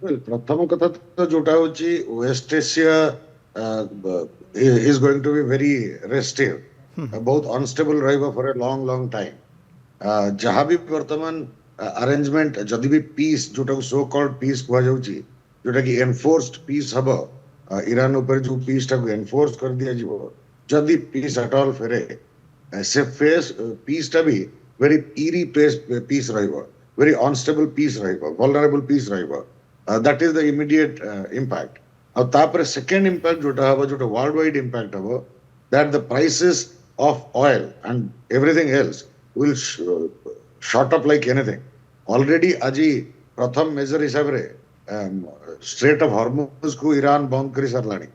ପ୍ରଥମ କଥା ତ ଯୋଉଟା ହଉଛି West Asia is going to be very restrict, ବହୁତ ଅନଷ୍ଟେବଲ ରହିବ for a long long time. ଯାହା ବି ବର୍ତ୍ତମାନ ଆରେଞ୍ଜମେଣ୍ଟ ଯଦି ବି ପିସ୍ ଯୋଉଟାକୁ ସୋ କଲ୍ଡ ପିସ୍ କୁହାଯାଉଛି, ଯୋଉଟା କି ଏନଫୋର୍ସଡ ପିସ୍ ହବ, ଇରାନ ଉପରେ ଯୋଉ ପିସ୍ ଟାକୁ ଏନଫୋର୍ସ କରିଦିଆଯିବ, ଯଦି ପିସ୍ ଆଟ ଅଲ୍ ଫେରେ, ସେ ଫେସ୍ ପିସ୍ ଟା ବି ଭେରି ଇରି ପିସ୍ ରହିବ, ଭେରି ଅନଷ୍ଟେବଲ ପିସ୍ ରହିବ, ଭଲନେରେବଲ ପିସ୍ ରହିବ। That is the immediate impact. ଆଉ ତାପରେ ସେକେଣ୍ଡ ଇମ୍ପାକ୍ଟ ଯୋଉଟା ହବ, ଯୋଉଟା ୱାର୍ଲଡ ୱାଇଡ ଇମ୍ପାକ୍ଟ ହବ, that the prices of oil and everything else will shot up like anything. Already ଆଜି ପ୍ରଥମ ମେଜର ହିସାବରେ ଷ୍ଟ୍ରେଟ୍ ଅଫ ହରମୁଜ କୁ ଇରାନ ବନ୍ଦ କରି ସାରିଲାଣି।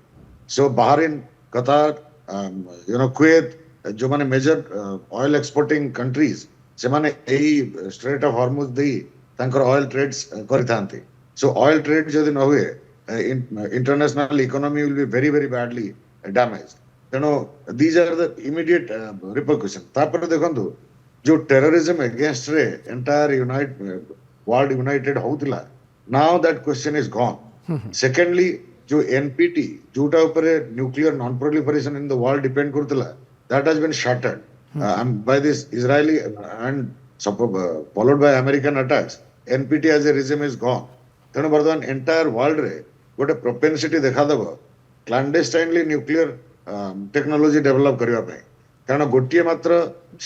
ସୋ ବାହାରିନ, କତାର, କୁଏତ, ଯୋଉମାନେ ମେଜର ଅଏଲ ଏକ୍ସପୋର୍ଟିଂ କଣ୍ଟ୍ରିଜ, ସେମାନେ ଏହି ଷ୍ଟ୍ରେଟ୍ ଅଫ ହରମୁଜ ଦେଇ ତାଙ୍କର ଅଏଲ ଟ୍ରେଡ୍ସ କରିଥାନ୍ତି। So oil trade ଯଦି ନ ହୁଏ, international economy will be very very badly damaged. ତେଣୁ these are the immediate repercussion. ତାପରେ ଦେଖନ୍ତୁ, ଯୋଉ terrorism against ରେ entire world united ହଉଥିଲା, now that question is gone. Secondly, ଯୋଉ NPT ଯୋଉଟା ଉପରେ nuclear non proliferation in the world depend କରୁଥିଲା, that has been shattered by this Israeli and followed by American attacks. NPT as a regime is gone. ତେଣୁ ବର୍ତ୍ତମାନ entire ୱାର୍ଲଡରେ ଗୋଟେ ପ୍ରୋପେନ୍ସିଟି ଦେଖାଦେବ କ୍ଲାଣ୍ଡେଷ୍ଟାଇନଲି nuclear technology develop କରିବା ପାଇଁ। କାରଣ ଗୋଟିଏ ମାତ୍ର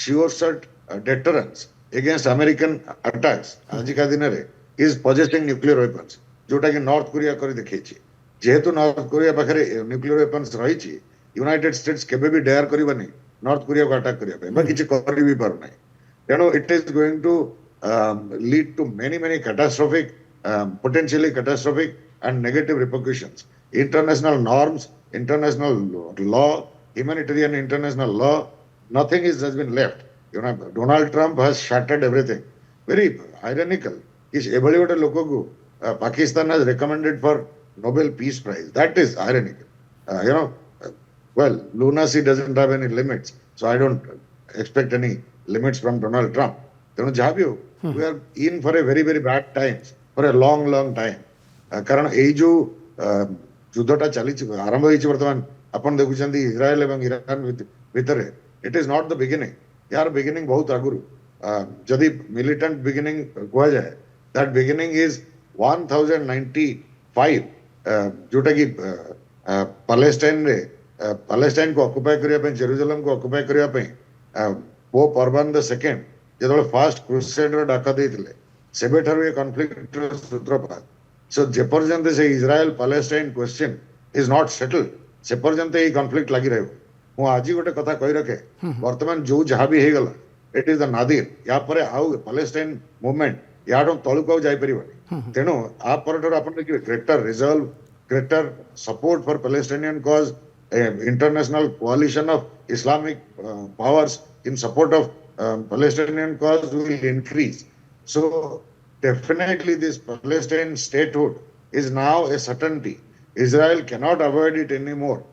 sure shot deterrence against American attacks ଆଜିକା ଦିନରେ ଇଜ ପଜେସିଂ ନ୍ୟୁକ୍ଲିୟର ୱେପନ୍ସ, ଯୋଉଟା କି ନର୍ଥ କୋରିଆ କରି ଦେଖେଇଛି। ଯେହେତୁ ନର୍ଥ କୋରିଆ ପାଖରେ ନ୍ୟୁକ୍ଲିୟର ୱେପନ୍ସ ରହିଛି, ୟୁନାଇଟେଡ ଷ୍ଟେଟ୍ସ କେବେ ବି ଡେୟାର କରିବନି ନର୍ଥ କୋରିଆକୁ ଆଟାକ୍ କରିବା ପାଇଁ, ବା କିଛି କରି ବି ପାରୁନାହିଁ। ତେଣୁ ଇଟ୍ is going two lead to many catastrophic, potentially catastrophic and negative repercussions. International norms, international law, humanitarian international law, nothing has been left. Donald Trump has shattered everything. Very ironical. ଏଭଳି ଗୋଟେ ଲୋକକୁ Pakistan has recommended for Nobel Peace Prize. That is ironical. Well, lunacy doesn't have any limits, so I don't expect any limits from Donald Trump. ତେଣୁ ଯାହା ବି ହଉ, we are in for a very very bad times for a long time. କାରଣ ଏଇ ଯୋଉ ଯୁଦ୍ଧଟା ଚାଲିଛି, ଆରମ୍ଭ ହେଇଛି ବର୍ତ୍ତମାନ, ଆପଣ ଦେଖୁଛନ୍ତି ଇସ୍ରାଏଲ ଏବଂ ଇରାନ ଭିତରେ, ଇଟ୍ ଇଜ ନଟ୍ ଦ ବିଗିନିଂ। ଏହାର ବିଗିନିଂ ବହୁତ ଆଗରୁ। ଯଦି ମିଲିଟାଣ୍ଟ ବିଗିନିଂ କୁହାଯାଏ, ଦ୍ୟାଟ୍ ବିଗିନିଂ ଇଜ 1095, ଯୋଉଟା କି ପାଲେଷ୍ଟାଇନକୁ ଅକୁପାଏ କରିବା ପାଇଁ, ଜେରୁଜେଲମକୁ ଅକୁପାଏ କରିବା ପାଇଁ ପୋପ୍ ଅର୍ବାନ ଦ ସେକେଣ୍ଡ ଯେତେବେଳେ ଫାଷ୍ଟ କ୍ରୁସେଡର ଡାକ ଦେଇଥିଲେ, ସେବେଠାରୁ ଏ କନଫ୍ଲିକ୍ଟର ସୂତ୍ରପାତ। ସୋ ଯେପର୍ଯ୍ୟନ୍ତ ସେ Israel Palestine question is not settled, ସେ ପର୍ଯ୍ୟନ୍ତ ଏଇ କନଫ୍ଲିକ୍ଟ ଲାଗି ରହିବ। ମୁଁ ଆଜି ଗୋଟେ କଥା କହି ରଖେ, ବର୍ତ୍ତମାନ ଯୋଉ ଯାହା ବି ହେଇଗଲା, ଇଟ୍ ଇଜ ଦ ନାଦିର। ୟା ପରେ ଆଉ ପାଲେଷ୍ଟାଇନ ମୁଭମେଣ୍ଟ ୟାଠୁ ତଳକୁ ଆଉ ଯାଇପାରିବନି। ତେଣୁ ଆ ପରଠାରୁ ଆପଣ ଦେଖିବେ greater resolve, greater support for Palestinian cause, international coalition of Islamic powers in support of Palestinian cause will increase. So definitely this Palestine statehood is now a certainty. Israel cannot avoid it anymore.